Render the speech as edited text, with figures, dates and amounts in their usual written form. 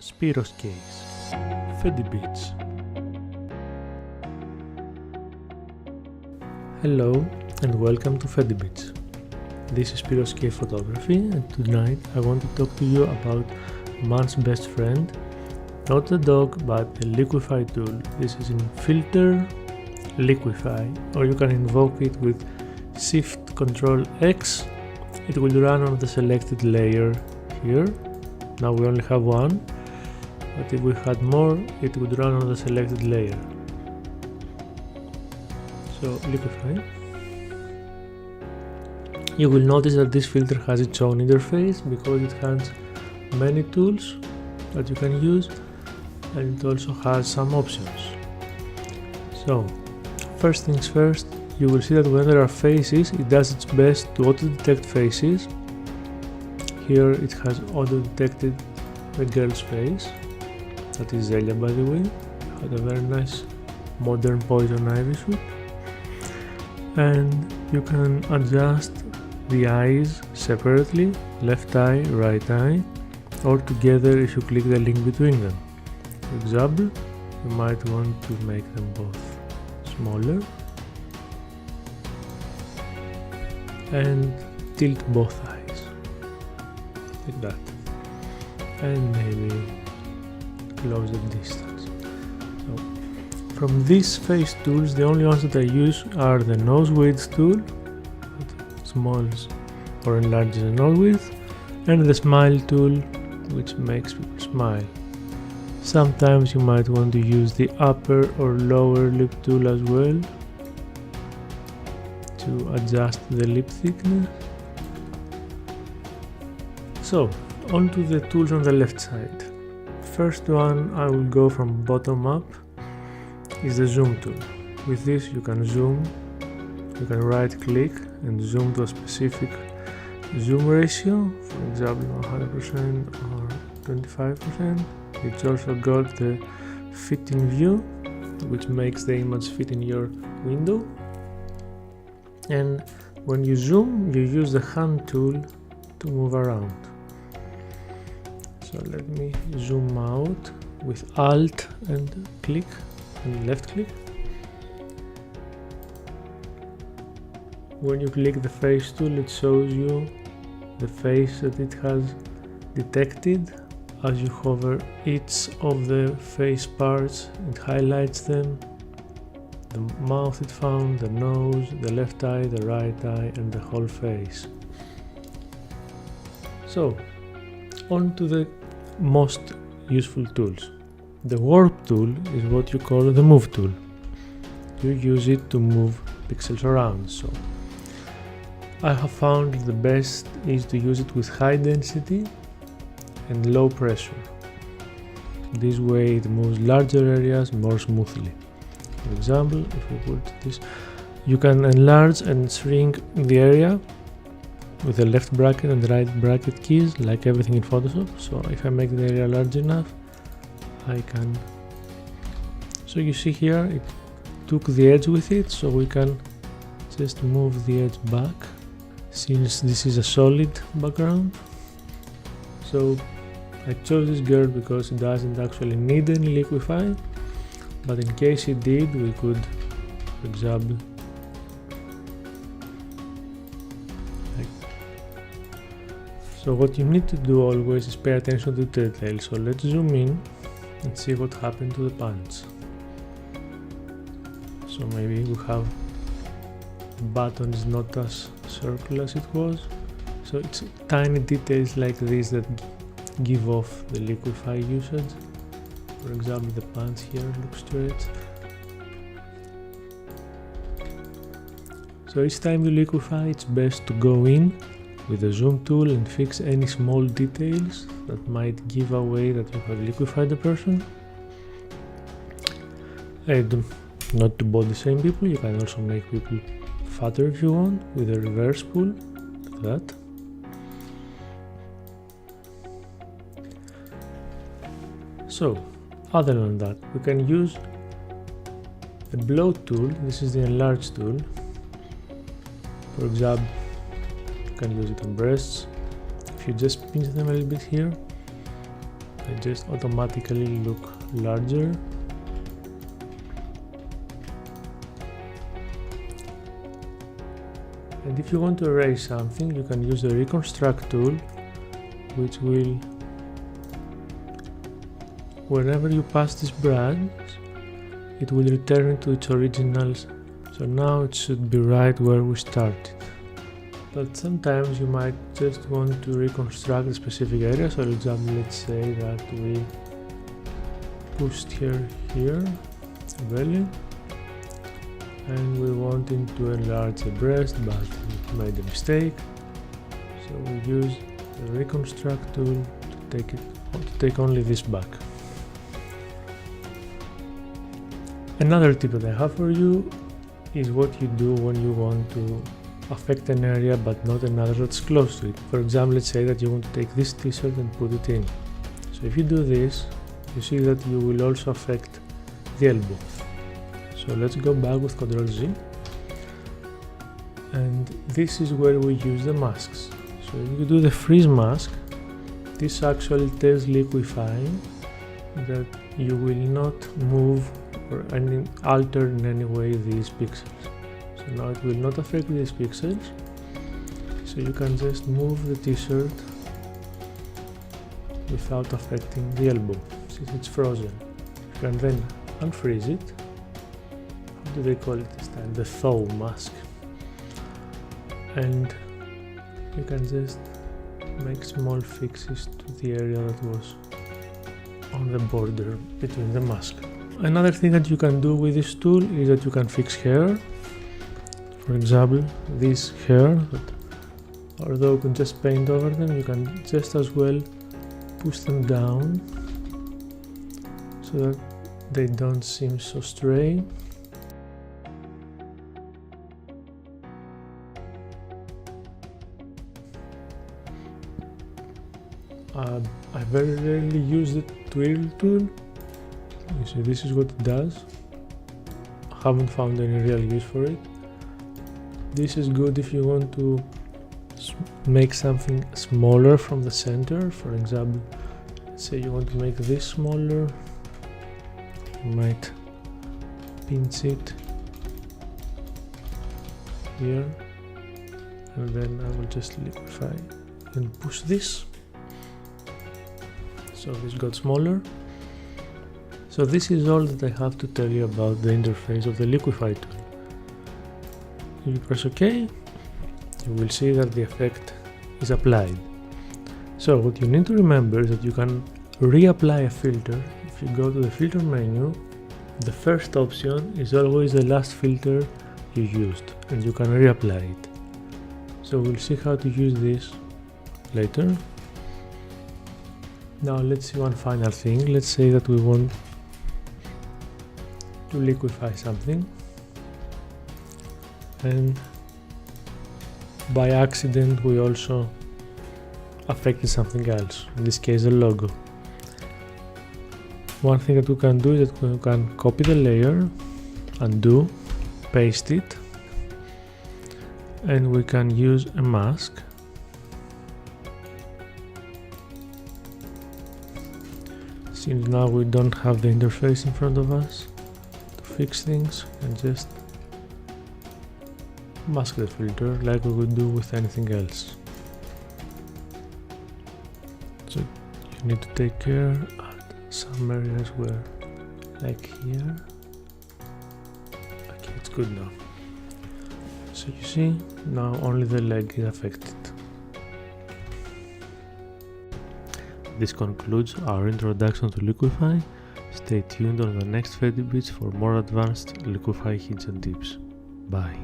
Spiros case, Fedi Beats. Hello and welcome to Fedi Beats. This is Spiros K Photography, and tonight I want to talk to you about man's best friend, not the dog but the Liquify tool. This is in Filter Liquify, or you can invoke it with Shift Ctrl X. It will run on the selected layer here. Now we only have one, but if we had more, it would run on the selected layer. So Liquify. You will notice that this filter has its own interface because it has many tools that you can use, and it also has some options. So first things first, you will see that when there are faces, it does its best to auto-detect faces. Here it has auto-detected the girl's face, that is Zelia by the way, had a very nice modern poison ivy suit. And you can adjust the eyes separately, left eye, right eye, or together if you click the link between them. For example, you might want to make them both smaller and tilt both eyes like that, and maybe close the distance. So from these face tools, the only ones that I use are the nose width tool that smalls or enlarges the nose width, and the smile tool, which makes people smile. Sometimes you might want to use the upper or lower lip tool as well to adjust the lip thickness. So, on to the tools on the left side. First one, I will go from bottom up, is the zoom tool. With this you can zoom, you can right click and zoom to a specific zoom ratio, for example 100% or 25%. It's also got the fit in view, which makes the image fit in your window. And when you zoom, you use the hand tool to move around. So let me zoom out with Alt and click and left click. When you click the face tool, it shows you the face that it has detected. As you hover each of the face parts, it highlights them. The mouth it found, the nose, the left eye, the right eye, and the whole face. So, on to the most useful tools. The warp tool is what you call the move tool. You use it to move pixels around. So, I have found the best is to use it with high density and low pressure. This way it moves larger areas more smoothly. For example, if we put this, you can enlarge and shrink the area with the left bracket and the right bracket keys, like everything in Photoshop. So if I make the area large enough, I can. So you see here, it took the edge with it, so we can just move the edge back, since this is a solid background. So I chose this girl because it doesn't actually need any liquify, but in case it did, we could, for example, so what you need to do always is pay attention to details. So let's zoom in and see what happened to the pants. So maybe we have the button is not as circular as it was. So it's tiny details like this that give off the liquify usage. For example, the pants here look straight. So each time you liquify, it's best to go in with the zoom tool and fix any small details that might give away that you have liquefied the person. And not to body shame people, you can also make people fatter if you want with a reverse pull, like that. So, other than that, we can use the blow tool. This is the enlarge tool. For example, you can use it on breasts. If you just pinch them a little bit here, they just automatically look larger. And if you want to erase something, you can use the reconstruct tool, which will, whenever you pass this branch, it will return to its originals. So now it should be right where we started. But sometimes you might just want to reconstruct a specific area. So for example, let's say that we pushed here, belly, and we wanted to enlarge the breast, but we made a mistake. So we use the reconstruct tool to take only this back. Another tip that I have for you is what you do when you want to affect an area but not another that's close to it. For example, let's say that you want to take this t-shirt and put it in. So if you do this, you see that you will also affect the elbow. So let's go back with Ctrl Z, and this is where we use the masks. So if you do the freeze mask, this actually tells Liquify that you will not move or alter in any way these pixels. So now it will not affect these pixels, so you can just move the t-shirt without affecting the elbow, since it's frozen. You can then unfreeze it. How do they call it this time? The thaw mask. And you can just make small fixes to the area that was on the border between the mask. Another thing that you can do with this tool is that you can fix hair. For example, this hair, that although you can just paint over them, you can just as well push them down so that they don't seem so stray. I very rarely use the twirl tool. You see, this is what it does. I haven't found any real use for it. This is good if you want to make something smaller from the center. For example, say you want to make this smaller, you might pinch it here, and then I will just liquify and push this. So this got smaller. So this is all that I have to tell you about the interface of the Liquify tool. If you press OK, you will see that the effect is applied. So what you need to remember is that you can reapply a filter. If you go to the filter menu, the first option is always the last filter you used, and you can reapply it. So we'll see how to use this later. Now let's see one final thing. Let's say that we want to liquify something, and by accident we also affected something else, in this case the logo. One thing that we can do is that we can copy the layer, undo, paste it, and we can use a mask. Since now we don't have the interface in front of us to fix things, and just mask the filter like we would do with anything else. So you need to take care at some areas where, like here. Okay, it's good now. So you see, now only the leg is affected. This concludes our introduction to Liquify. Stay tuned on the next FediBits for more advanced Liquify hints and tips. Bye.